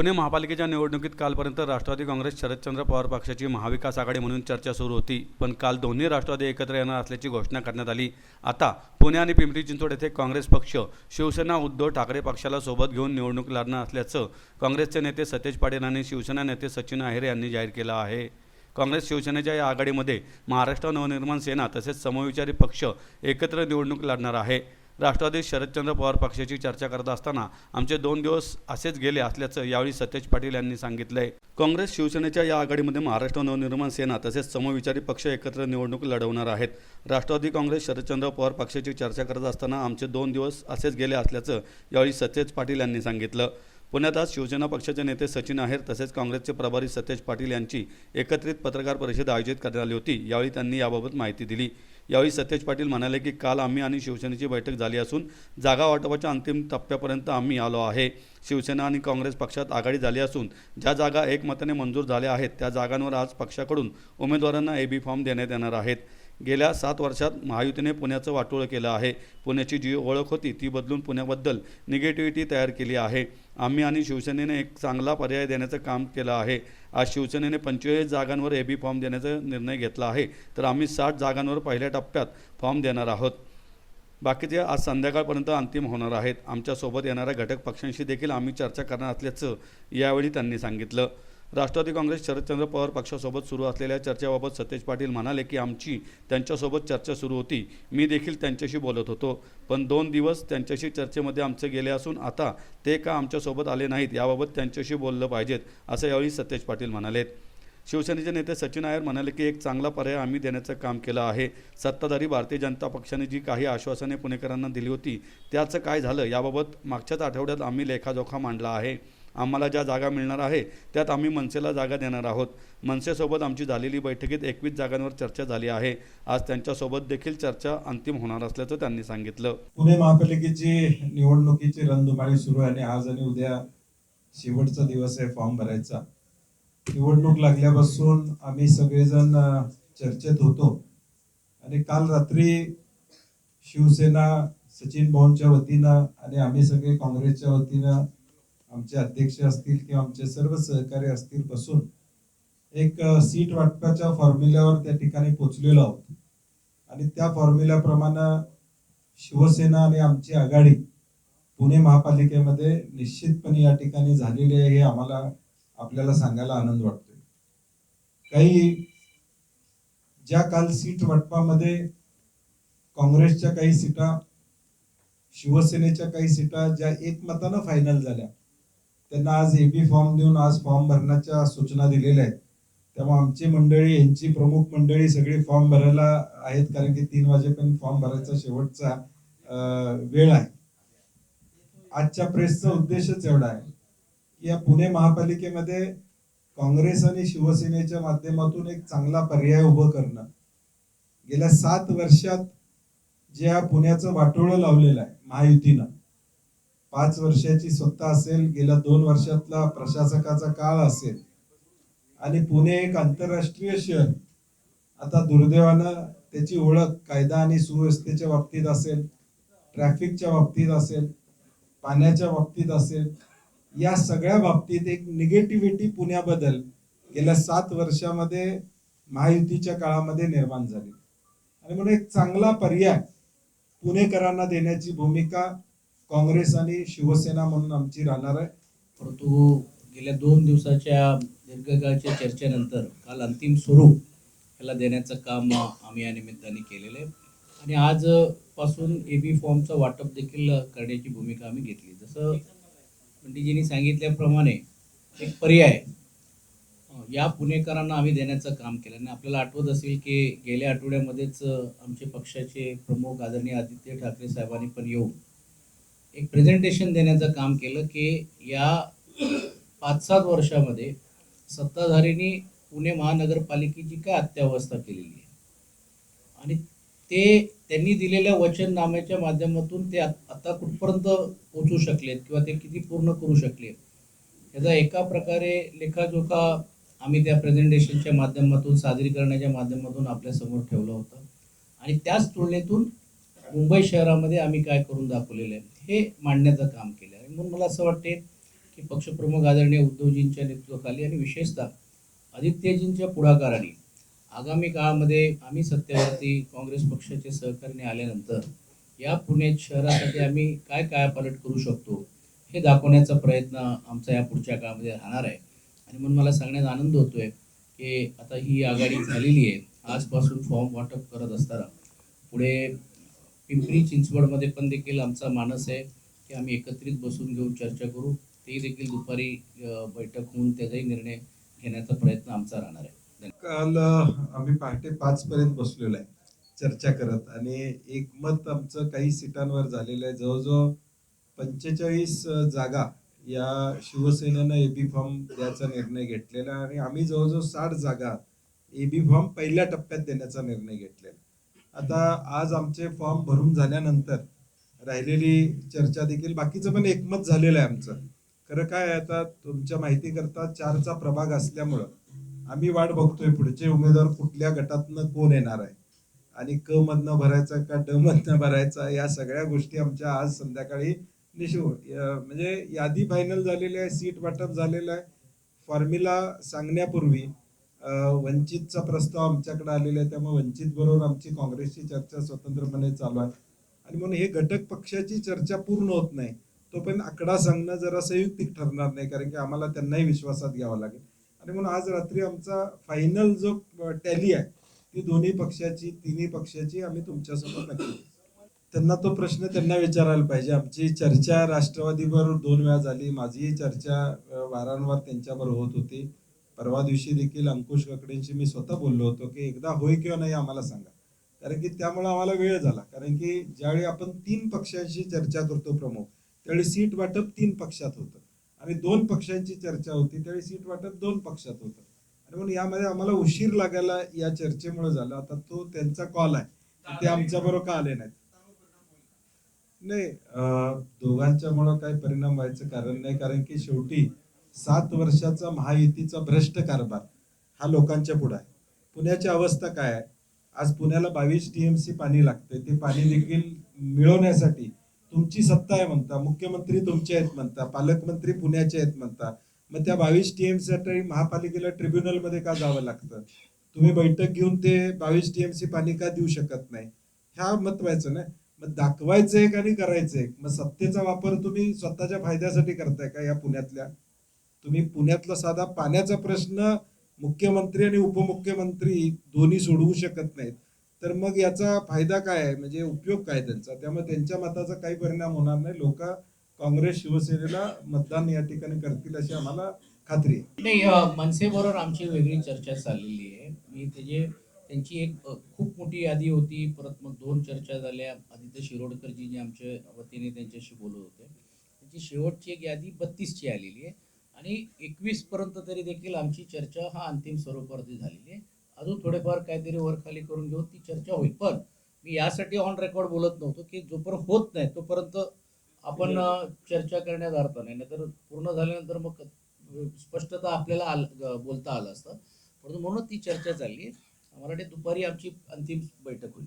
पुणे महापालिकेच्या निवडणुकीत कालपर्यंत राष्ट्रवादी काँग्रेस शरदचंद्र पवार पक्षाची महाविकास आघाडी म्हणून चर्चा सुरू होती, पण काल दोन्ही राष्ट्रवादी एकत्र येणार असल्याची घोषणा करण्यात आली। आता पुणे आणि पिंपरी चिंचवड येथे काँग्रेस पक्ष शिवसेना उद्धव ठाकरे पक्षाला सोबत घेऊन निवडणूक लढणार असल्याचं काँग्रेसचे नेते सतेज पाटील आणि शिवसेना नेते सचिन अहिरे यांनी जाहीर केलं आहे। काँग्रेस शिवसेनेच्या या आघाडीमध्ये महाराष्ट्र नवनिर्माण सेना तसेच समविचारी पक्ष एकत्र निवडणूक लढणार आहे। राष्ट्रवादी शरदचंद्र पवार पक्षाची चर्चा करत असताना आमचे 2 दिवस असेच गेले असल्याचं यावेळी सतेज पाटील यांनी सांगितलंय। काँग्रेस शिवसेनेच्या या आघाडीमध्ये महाराष्ट्र नवनिर्माण सेना तसेच समविचारी पक्ष एकत्र निवडणूक लढवणार आहेत। राष्ट्रवादी काँग्रेस शरदचंद्र पवार पक्षाची चर्चा करत असताना आमचे 2 दिवस असेच गेले असल्याचं यावेळी सतेज पाटील यांनी सांगितलं। पुण्यात आज शिवसेना पक्षाचे नेते सचिन अहिर तसेच काँग्रेसचे प्रभारी सतेज पाटील यांची एकत्रित पत्रकार परिषद आयोजित करण्यात आली होती। यावेळी त्यांनी याबाबत माहिती दिली। यावेळी सतेज पाटील म्हणाले की काल आम्ही आणि शिवसेनेची बैठक झाली असून जागा वाटपाच्या अंतिम टप्प्यापर्यंत आम्ही आलो आहे। शिवसेना आणि काँग्रेस पक्षात आघाडी झाली असून ज्या जागा एकमताने मंजूर झाल्या आहेत त्या जागांवर आज पक्षाकडून उमेदवारांना AB फॉर्म देण्यात येणार आहेत। गेल्या 7 वर्षात महायुतीने पुण्याचं वाटोळं केलं आहे। पुण्याची जी ओळख होती ती बदलून पुण्याबद्दल निगेटिव्हिटी तयार केली आहे। आम्ही आणि शिवसेनेने एक चांगला पर्याय देण्याचं काम केलं आहे। आज शिवसेनेने 25 जागांवर AB फॉर्म देण्याचा निर्णय घेतला आहे, तर आम्ही 60 जागांवर पहिल्या टप्प्यात फॉर्म देणार आहोत। बाकीचे आज संध्याकाळपर्यंत अंतिम होणार आहेत। आमच्यासोबत येणाऱ्या घटक पक्षांशी देखील आम्ही चर्चा करणार असल्याचं यावेळी त्यांनी सांगितलं। राष्ट्रवादी काँग्रेस शरदचंद्र पवार पक्षासोबत सुरू असलेल्या चर्चेबाबत सतेज पाटील म्हणाले की आमची त्यांच्यासोबत चर्चा सुरू होती, मी देखील त्यांच्याशी बोलत होतो, पण 2 दिवस त्यांच्याशी चर्चेमध्ये आमचे गेले असून आता ते का आमच्यासोबत आले नाहीत याबाबत त्यांच्याशी बोललं पाहिजेत, असं यावेळी सतेज पाटील म्हणाले। शिवसेनेचे नेते सचिन अहिर म्हणाले की एक चांगला पर्याय आम्ही देण्याचं काम केलं आहे। सत्ताधारी भारतीय जनता पक्षाने जी काही आश्वासने पुणेकरांना दिली होती त्याचं काय झालं याबाबत मागच्याच आठवड्यात आम्ही लेखाजोखा मांडला आहे। आम्हाला ज्या जागा मिळणार आहे त्यात आम्ही मनसेला जागा देणार आहोत। मनसेसोबत आमची झालेली बैठकीत 21 जागांवर चर्चा झाली आहे। आज त्यांच्यासोबत देखील चर्चा अंतिम होणार असल्याचं त्यांनी सांगितलं। पुणे महापालिकेची निवडणुकीची रणधुमाळी सुरू आहे आणि आज आणि उद्या शेवटचा दिवस आहे फॉर्म भरायचा। निवडणूक लागल्यापासून आम्ही सगळेजण चर्चेत होतो आणि काल रात्री शिवसेना सचिन भाऊंच्या वतीनं आणि आम्ही सगळे काँग्रेसच्या वतीनं आमचे अध्यक्ष असतील किंवा आमचे सर्व सहकारी असतील बसून एक सीट वाटपाच्या फॉर्म्युल्यावर त्या ठिकाणी पोहोचलेलो आहोत आणि त्या फॉर्म्युल्याप्रमाणे शिवसेना आणि आमची आघाडी पुणे महापालिकेमध्ये निश्चितपणे या ठिकाणी झालेली आहे, हे आम्हाला आपल्याला सांगायला आनंद वाटतोय। काही ज्या काल सीट वाटपामध्ये काँग्रेसच्या काही सीटा शिवसेनेच्या काही सीटा ज्या एकमतानं फायनल झाल्या त्यांना आज AB फॉर्म देऊन आज फॉर्म भरण्याच्या सूचना दिलेल्या आहेत। त्यामुळे आमची मंडळी यांची प्रमुख मंडळी सगळे फॉर्म भरायला आहेत, कारण की 3 वाजेपर्यंत फॉर्म भरायचा शेवटचा वेळ आहे। आजच्या प्रेसचा उद्देशच एवढा आहे की या पुणे महापालिकेमध्ये काँग्रेस आणि शिवसेनेच्या माध्यमातून एक चांगला पर्याय उभं करणं। गेल्या 7 वर्षात ज्या पुण्याचं वाटोळं लावलेलं आहे महायुतीनं, 5 वर्षाची सत्ता असेल, गेल्या 2 वर्षातला प्रशासकाचा काळ असेल आणि पुणे एक आंतरराष्ट्रीय शहर, आता दुर्दैवानं त्याची ओळख कायदा आणि सुव्यवस्थेच्या बाबतीत असेल, ट्रॅफिकच्या बाबतीत असेल, पाण्याच्या बाबतीत असेल, या सगळ्या बाबतीत एक निगेटिव्हिटी पुण्याबद्दल गेल्या 7 वर्षामध्ये महायुतीच्या काळामध्ये निर्माण झाली आणि म्हणून एक चांगला पर्याय पुणेकरांना देण्याची भूमिका काँग्रेस आणि शिवसेना म्हणून आमची राहणार आहे। परंतु गेल्या 2 दिवसाच्या दीर्घकाळच्या चर्चेनंतर काल अंतिम स्वरूप याला देण्याचं काम आम्ही या निमित्ताने केलेलं आहे आणि आजपासून AB फॉर्मचं वाटप देखील करण्याची भूमिका आम्ही घेतली। जसं पंडितजींनी सांगितल्याप्रमाणे एक पर्याय या पुणेकरांना आम्ही देण्याचं काम केलं आणि आपल्याला आठवत असेल की गेल्या आठवड्यामध्येच आमचे पक्षाचे प्रमुख आदरणीय आदित्य ठाकरे साहेबांनी पण येऊन एक प्रेझेंटेशन देण्याचं काम केलं की या 5-7 वर्षामध्ये सत्ताधाऱ्यांनी पुणे महानगरपालिकेची काय अत्यावस्था केलेली आहे आणि ते त्यांनी दिलेल्या वचननाम्याच्या माध्यमातून ते आता कुठपर्यंत पोहोचू शकलेत किंवा ते किती पूर्ण करू शकले याचा एका प्रकारे लेखाजोखा आम्ही त्या प्रेझेंटेशनच्या माध्यमातून सादरीकरणाच्या माध्यमातून आपल्यासमोर ठेवलं होतं आणि त्याच तुलनेतून मुंबई शहरामध्ये आम्ही काय करून दाखवलेलं आहे हे मांडण्याचं काम केलं आहे। म्हणून मला असं वाटते की की पक्षप्रमुख आदरणीय उद्धवजींच्या नेतृत्वाखाली आणि विशेषतः आदित्यजींच्या पुढाकाराने आगामी काळामध्ये आम्ही सत्तेवरती काँग्रेस पक्षाचे सहकार्याने आल्यानंतर या पुणे शहरासाठी आम्ही काय कायापालट करू शकतो हे दाखवण्याचा प्रयत्न आमचा या पुढच्या काळामध्ये राहणार आहे. आणि म्हणून मला सांगण्यात आनंद होतोय की आता ही आघाडी झालेली आहे. आजपासून फॉर्म वाटप करत असताना पुढे पिंपरी चिंचवडमध्ये पण देखील आमचा मानस आहे की आम्ही एकत्रित बसून घेऊन चर्चा करू. ते देखील दुपारी बैठक होऊन त्याचाही निर्णय घेण्याचा प्रयत्न आमचा राहणार आहे. काल आम्ही पहाटे 5 पर्यंत बसलेलो आहे चर्चा करत आणि एकमत आमचं काही सीटांवर झालेलं आहे. जवळजवळ 45 जागा या शिवसेनेनं एबी फॉर्म द्यायचा निर्णय घेतलेला आहे आणि आम्ही जवळजवळ 60 जागा एबी फॉर्म पहिल्या टप्प्यात देण्याचा निर्णय घेतलेला. आता आज आमचे फॉर्म भरून झाल्यानंतर राहिलेली चर्चा देखील बाकीचं पण एकमत झालेलं आहे आमचं. खरं काय आहे, आता तुमच्या माहिती करता 4चा प्रभाग असल्यामुळं आम्ही वाट बघतोय पुढचे उमेदवार कुठल्या गटातनं कोण येणार आहे आणि क मधनं भरायचा का ड मधनं भरायचा, या सगळ्या गोष्टी आमच्या आज संध्याकाळी म्हणजे यादी फायनल झालेली आहे, सीट वाटप झालेलं आहे. फॉर्म्युला सांगण्यापूर्वी वंचितचा प्रस्ताव आमच्याकडे आलेला आहे, त्यामुळे वंचित बरोबर आमची काँग्रेसची चर्चा स्वतंत्रपणे चालू आहे. आणि म्हणून हे घटक पक्षाची चर्चा पूर्ण होत नाही तोपर्यंत आकडा सांगणं जरा संयुक्तिक ठरणार नाही, कारण की आम्हाला त्यांनाही विश्वासात घ्यावं लागेल. आणि म्हणून आज रात्री आमचा फायनल जो टॅली आहे ती तिन्ही पक्षाची आम्ही तुमच्यासमोर नक्की देऊ. त्यांना तो प्रश्न त्यांना विचारायला पाहिजे. आमची चर्चा राष्ट्रवादीबरोबर 2 वेळा झाली, माझीही चर्चा वारंवार त्यांच्याबरोबर होत होती. परवा दिवशी देखील अंकुश ककडेंशी मी स्वतः बोललो होतो की एकदा होय किंवा नाही आम्हाला सांगा, कारण की त्यामुळे आम्हाला वेळ झाला. कारण की ज्यावेळी आपण 3 पक्षांशी चर्चा करतो प्रमुख, त्यावेळी सीट वाटप 3 पक्षात होतं आणि 2 पक्षांची चर्चा होती त्यावेळी सीट वाटप 2 पक्षात होतं. आणि म्हणून यामध्ये आम्हाला उशीर लागायला या चर्चेमुळे झाला. आता तो त्यांचा कॉल आहे, ते आमच्या बरोबर का आले नाहीत. नाही, दोघांच्या मुळे काही परिणाम व्हायचं कारण नाही, कारण की शेवटी 7 वर्षाचा महायुतीचा भ्रष्ट कारभार हा लोकांच्या पुढे आहे. पुण्याची अवस्था काय आहे, आज पुण्याला 22 TMC पाणी लागतंय. ते पाणी देखील मिळवण्यासाठी तुमची सत्ता आहे म्हणता, मुख्यमंत्री तुमचे आहेत म्हणता, पालकमंत्री पुण्याचे आहेत म्हणता, मग त्या 22 TMC साठी महापालिकेला ट्रिब्युनलमध्ये का जावं लागतं? तुम्ही बैठक घेऊन ते 22 TMC पाणी का देऊ शकत नाही? ह्या महत्वाचं ना. मग दाखवायचं एक आणि करायचं एक. मग सत्तेचा वापर तुम्ही स्वतःच्या फायद्यासाठी करताय का? या पुण्यातल्या तुम्ही पुण्यातला साधा पाण्याचा प्रश्न मुख्यमंत्री आणि उपमुख्यमंत्री दोन्ही सोडवू शकत नाहीत, तर मग याचा फायदा काय आहे, म्हणजे उपयोग काय त्यांचा? त्यामुळे त्यांच्या मताचा काही परिणाम होणार नाही. लोक काँग्रेस शिवसेनेला मतदान या ठिकाणी करतील अशी आम्हाला खात्री आहे. नाही, मनसेबरोबर आमची वेगळी चर्चा चाललेली आहे. मी त्यांची एक खूप मोठी यादी होती. परत मग 2 चर्चा झाल्या. आदित्य शिरोडकरजी जे आमच्या वतीने त्यांच्याशी बोलत होते, त्यांची शेवटची एक यादी 32ची आलेली आहे आणि 21 पर्यंत तरी देखील आमची चर्चा हा अंतिम स्वरूपावरती झालेली आहे. अजून थोडेफार काहीतरी वरखाली करून घेऊन ती चर्चा होईल. पण मी यासाठी ऑन रेकॉर्ड बोलत नव्हतो की जोपर्यंत होत नाही तोपर्यंत आपण चर्चा करण्यात अर्थ नाही. नाहीतर पूर्ण झाल्यानंतर मग स्पष्टता आपल्याला बोलता आलं असतं. परंतु म्हणून ती चर्चा चालली आहे. मला वाटते दुपारी आमची अंतिम बैठक होईल.